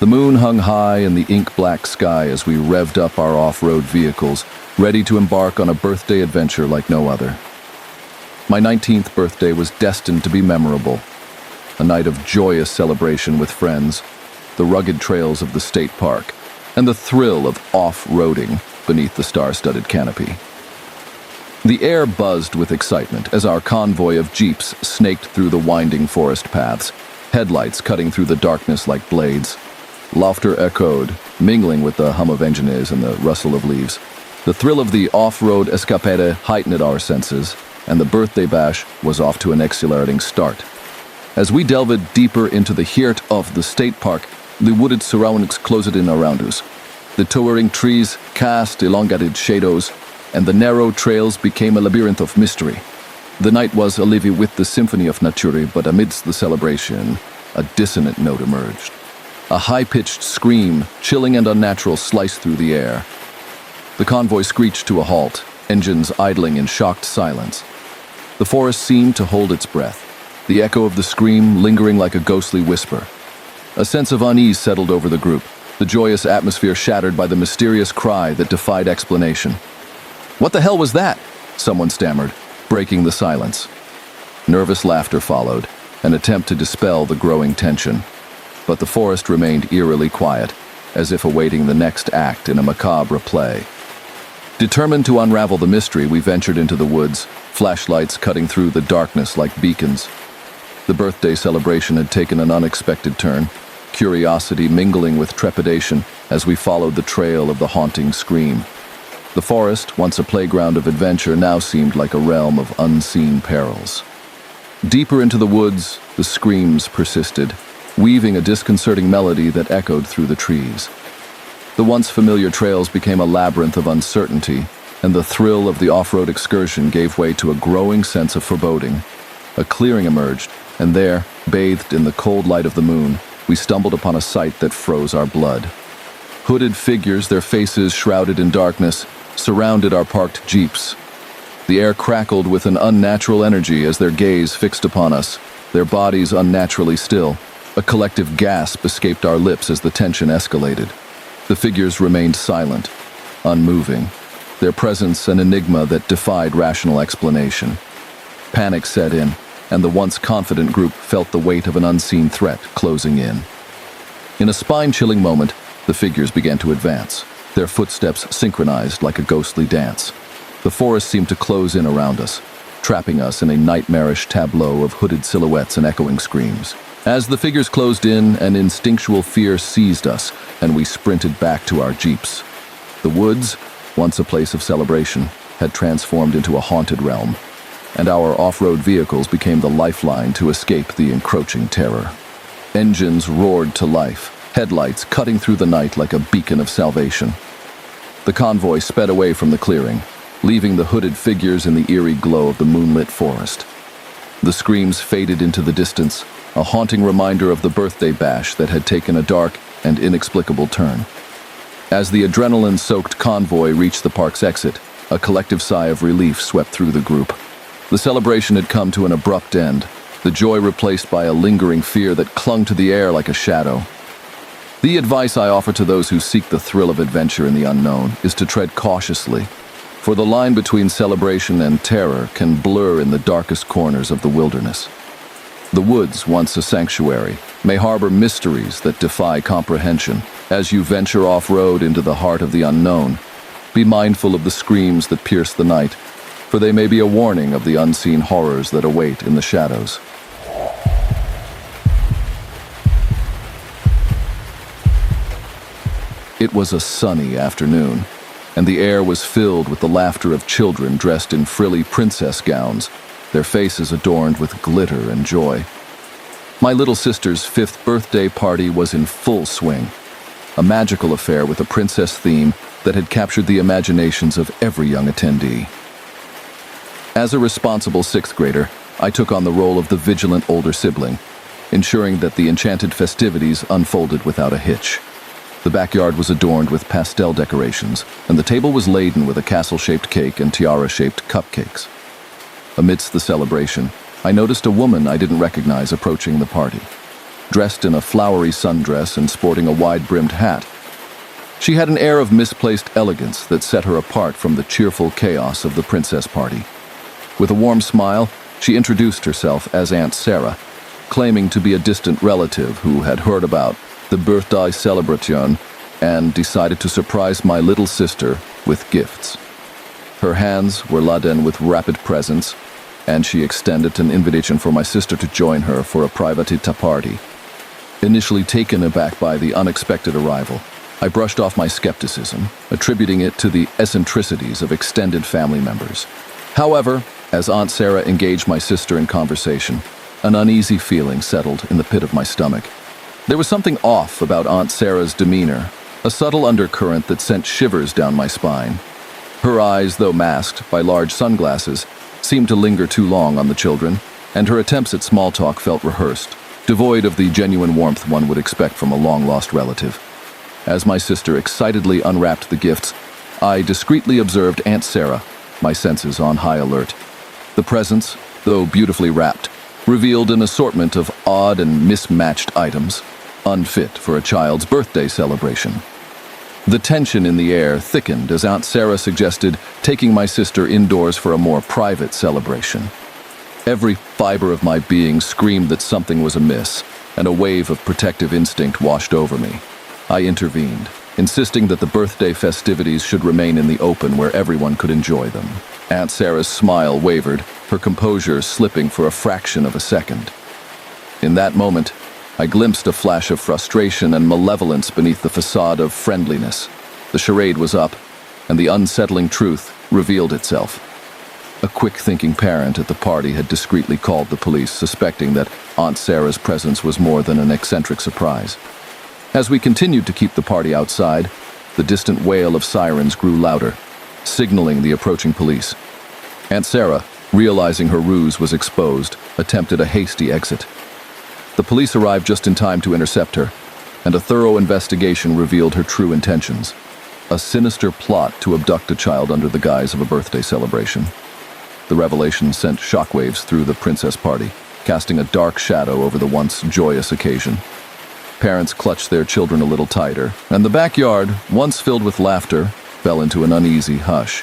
The moon hung high in the ink-black sky as we revved up our off-road vehicles, ready to embark on a birthday adventure like no other. My 19th birthday was destined to be memorable. A night of joyous celebration with friends, the rugged trails of the state park, and the thrill of off-roading beneath the star-studded canopy. The air buzzed with excitement as our convoy of jeeps snaked through the winding forest paths, headlights cutting through the darkness like blades. Laughter echoed, mingling with the hum of engines and the rustle of leaves. The thrill of the off-road escapade heightened our senses, and the birthday bash was off to an exhilarating start. As we delved deeper into the heart of the state park, the wooded surroundings closed in around us. The towering trees cast elongated shadows, and the narrow trails became a labyrinth of mystery. The night was alive with the symphony of nature, but amidst the celebration, a dissonant note emerged. A high-pitched scream, chilling and unnatural, sliced through the air. The convoy screeched to a halt, engines idling in shocked silence. The forest seemed to hold its breath, the echo of the scream lingering like a ghostly whisper. A sense of unease settled over the group, the joyous atmosphere shattered by the mysterious cry that defied explanation. "What the hell was that?" someone stammered, breaking the silence. Nervous laughter followed, an attempt to dispel the growing tension. But the forest remained eerily quiet, as if awaiting the next act in a macabre play. Determined to unravel the mystery, we ventured into the woods, flashlights cutting through the darkness like beacons. The birthday celebration had taken an unexpected turn, curiosity mingling with trepidation as we followed the trail of the haunting scream. The forest, once a playground of adventure, now seemed like a realm of unseen perils. Deeper into the woods, the screams persisted, weaving a disconcerting melody that echoed through the trees. The once familiar trails became a labyrinth of uncertainty, and the thrill of the off-road excursion gave way to a growing sense of foreboding. A clearing emerged, and there, bathed in the cold light of the moon, we stumbled upon a sight that froze our blood. Hooded figures, their faces shrouded in darkness, surrounded our parked jeeps. The air crackled with an unnatural energy as their gaze fixed upon us, their bodies unnaturally still. A collective gasp escaped our lips as the tension escalated. The figures remained silent, unmoving, their presence an enigma that defied rational explanation. Panic set in, and the once confident group felt the weight of an unseen threat closing in. In a spine-chilling moment, the figures began to advance, their footsteps synchronized like a ghostly dance. The forest seemed to close in around us, trapping us in a nightmarish tableau of hooded silhouettes and echoing screams. As the figures closed in, an instinctual fear seized us, and we sprinted back to our jeeps. The woods, once a place of celebration, had transformed into a haunted realm, and our off-road vehicles became the lifeline to escape the encroaching terror. Engines roared to life, headlights cutting through the night like a beacon of salvation. The convoy sped away from the clearing, leaving the hooded figures in the eerie glow of the moonlit forest. The screams faded into the distance, a haunting reminder of the birthday bash that had taken a dark and inexplicable turn. As the adrenaline-soaked convoy reached the park's exit, a collective sigh of relief swept through the group. The celebration had come to an abrupt end, the joy replaced by a lingering fear that clung to the air like a shadow. The advice I offer to those who seek the thrill of adventure in the unknown is to tread cautiously, for the line between celebration and terror can blur in the darkest corners of the wilderness. The woods, once a sanctuary, may harbor mysteries that defy comprehension. As you venture off-road into the heart of the unknown, be mindful of the screams that pierce the night, for they may be a warning of the unseen horrors that await in the shadows. It was a sunny afternoon, and the air was filled with the laughter of children dressed in frilly princess gowns, their faces adorned with glitter and joy. My little sister's 5th birthday party was in full swing, a magical affair with a princess theme that had captured the imaginations of every young attendee. As a responsible 6th grader, I took on the role of the vigilant older sibling, ensuring that the enchanted festivities unfolded without a hitch. The backyard was adorned with pastel decorations, and the table was laden with a castle-shaped cake and tiara-shaped cupcakes. Amidst the celebration, I noticed a woman I didn't recognize approaching the party. dressed in a flowery sundress and sporting a wide-brimmed hat. She had an air of misplaced elegance that set her apart from the cheerful chaos of the princess party. With a warm smile, she introduced herself as Aunt Sarah, claiming to be a distant relative who had heard about the birthday celebration and decided to surprise my little sister with gifts. Her hands were laden with rapid presents, and she extended an invitation for my sister to join her for a privatita party. Initially taken aback by the unexpected arrival, I brushed off my skepticism, attributing it to the eccentricities of extended family members. However, as Aunt Sarah engaged my sister in conversation, an uneasy feeling settled in the pit of my stomach. There was something off about Aunt Sarah's demeanor, a subtle undercurrent that sent shivers down my spine. Her eyes, though masked by large sunglasses, seemed to linger too long on the children, and her attempts at small talk felt rehearsed, devoid of the genuine warmth one would expect from a long-lost relative. As my sister excitedly unwrapped the gifts, I discreetly observed Aunt Sarah, my senses on high alert. The presents, though beautifully wrapped, revealed an assortment of odd and mismatched items, unfit for a child's birthday celebration. The tension in the air thickened as Aunt Sarah suggested taking my sister indoors for a more private celebration. Every fiber of my being screamed that something was amiss, and a wave of protective instinct washed over me. I intervened, insisting that the birthday festivities should remain in the open where everyone could enjoy them. Aunt Sarah's smile wavered, her composure slipping for a fraction of a second. In that moment, I glimpsed a flash of frustration and malevolence beneath the facade of friendliness. The charade was up, and the unsettling truth revealed itself. A quick-thinking parent at the party had discreetly called the police, suspecting that Aunt Sarah's presence was more than an eccentric surprise. As we continued to keep the party outside, the distant wail of sirens grew louder, signaling the approaching police. Aunt Sarah, realizing her ruse was exposed, attempted a hasty exit. The police arrived just in time to intercept her, and a thorough investigation revealed her true intentions: a sinister plot to abduct a child under the guise of a birthday celebration. The revelation sent shockwaves through the princess party, casting a dark shadow over the once joyous occasion. Parents clutched their children a little tighter, and the backyard, once filled with laughter, fell into an uneasy hush.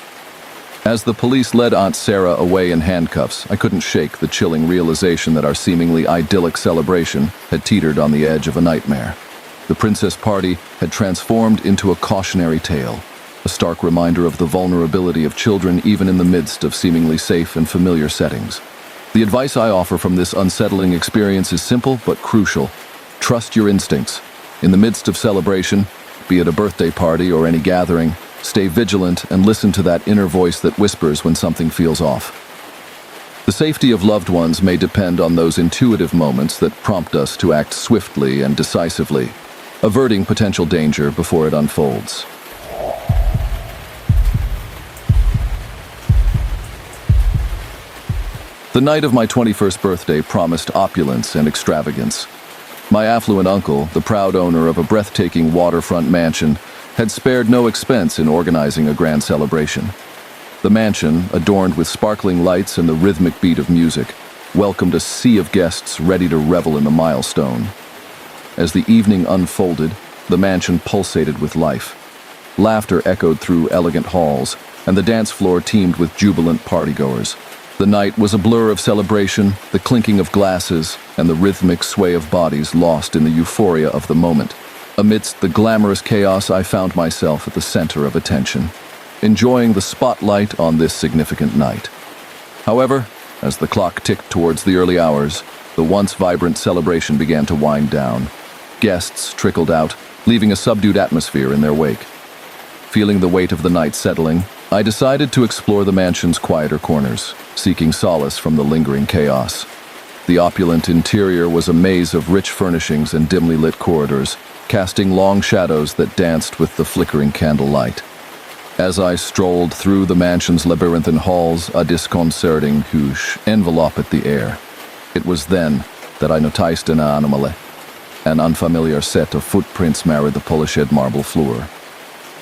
As the police led Aunt Sarah away in handcuffs, I couldn't shake the chilling realization that our seemingly idyllic celebration had teetered on the edge of a nightmare. The princess party had transformed into a cautionary tale, a stark reminder of the vulnerability of children even in the midst of seemingly safe and familiar settings. The advice I offer from this unsettling experience is simple but crucial. Trust your instincts. In the midst of celebration, be it a birthday party or any gathering, stay vigilant and listen to that inner voice that whispers when something feels off. The safety of loved ones may depend on those intuitive moments that prompt us to act swiftly and decisively, averting potential danger before it unfolds. The night of my 21st birthday promised opulence and extravagance. My affluent uncle, the proud owner of a breathtaking waterfront mansion, had spared no expense in organizing a grand celebration. The mansion, adorned with sparkling lights and the rhythmic beat of music, welcomed a sea of guests ready to revel in the milestone. As the evening unfolded, the mansion pulsated with life. Laughter echoed through elegant halls, and the dance floor teemed with jubilant partygoers. The night was a blur of celebration, the clinking of glasses, and the rhythmic sway of bodies lost in the euphoria of the moment. Amidst the glamorous chaos, I found myself at the center of attention, enjoying the spotlight on this significant night. However, as the clock ticked towards the early hours, the once vibrant celebration began to wind down. Guests trickled out, leaving a subdued atmosphere in their wake. Feeling the weight of the night settling, I decided to explore the mansion's quieter corners, seeking solace from the lingering chaos. The opulent interior was a maze of rich furnishings and dimly lit corridors, casting long shadows that danced with the flickering candlelight. As I strolled through the mansion's labyrinthine halls, a disconcerting hush enveloped the air. It was then that I noticed an anomaly. An unfamiliar set of footprints marred the polished marble floor.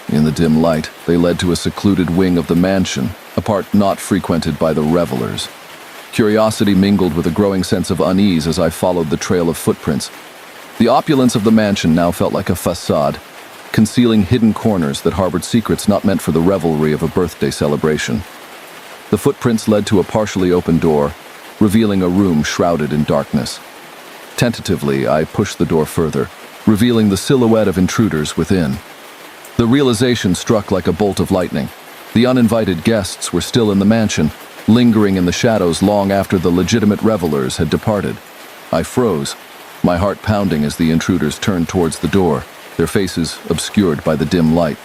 In the dim light, they led to a secluded wing of the mansion, a part not frequented by the revelers. Curiosity mingled with a growing sense of unease as I followed the trail of footprints. The opulence of the mansion now felt like a facade, concealing hidden corners that harbored secrets not meant for the revelry of a birthday celebration. The footprints led to a partially open door, revealing a room shrouded in darkness. Tentatively, I pushed the door further, revealing the silhouette of intruders within. The realization struck like a bolt of lightning. The uninvited guests were still in the mansion, lingering in the shadows long after the legitimate revelers had departed. I froze, my heart pounding as the intruders turned towards the door, their faces obscured by the dim light.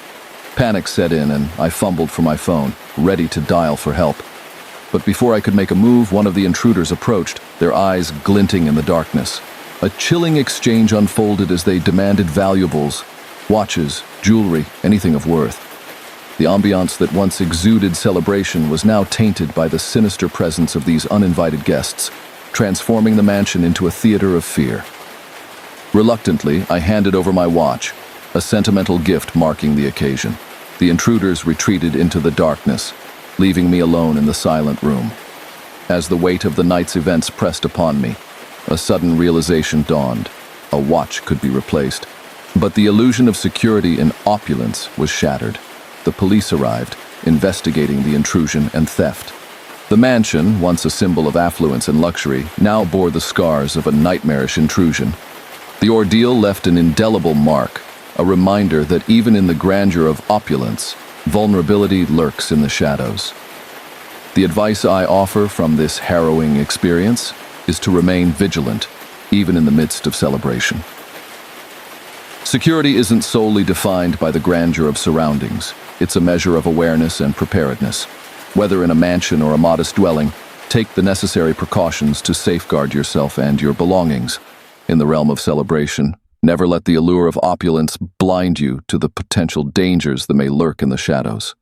Panic set in and I fumbled for my phone, ready to dial for help. But before I could make a move, one of the intruders approached, their eyes glinting in the darkness. A chilling exchange unfolded as they demanded valuables, watches, jewelry, anything of worth. The ambiance that once exuded celebration was now tainted by the sinister presence of these uninvited guests, transforming the mansion into a theater of fear. Reluctantly, I handed over my watch, a sentimental gift marking the occasion. The intruders retreated into the darkness, leaving me alone in the silent room. As the weight of the night's events pressed upon me, a sudden realization dawned. A watch could be replaced, but the illusion of security and opulence was shattered. The police arrived, investigating the intrusion and theft. The mansion, once a symbol of affluence and luxury, now bore the scars of a nightmarish intrusion. The ordeal left an indelible mark, a reminder that even in the grandeur of opulence, vulnerability lurks in the shadows. The advice I offer from this harrowing experience is to remain vigilant, even in the midst of celebration. Security isn't solely defined by the grandeur of surroundings. It's a measure of awareness and preparedness. Whether in a mansion or a modest dwelling, take the necessary precautions to safeguard yourself and your belongings. In the realm of celebration, never let the allure of opulence blind you to the potential dangers that may lurk in the shadows.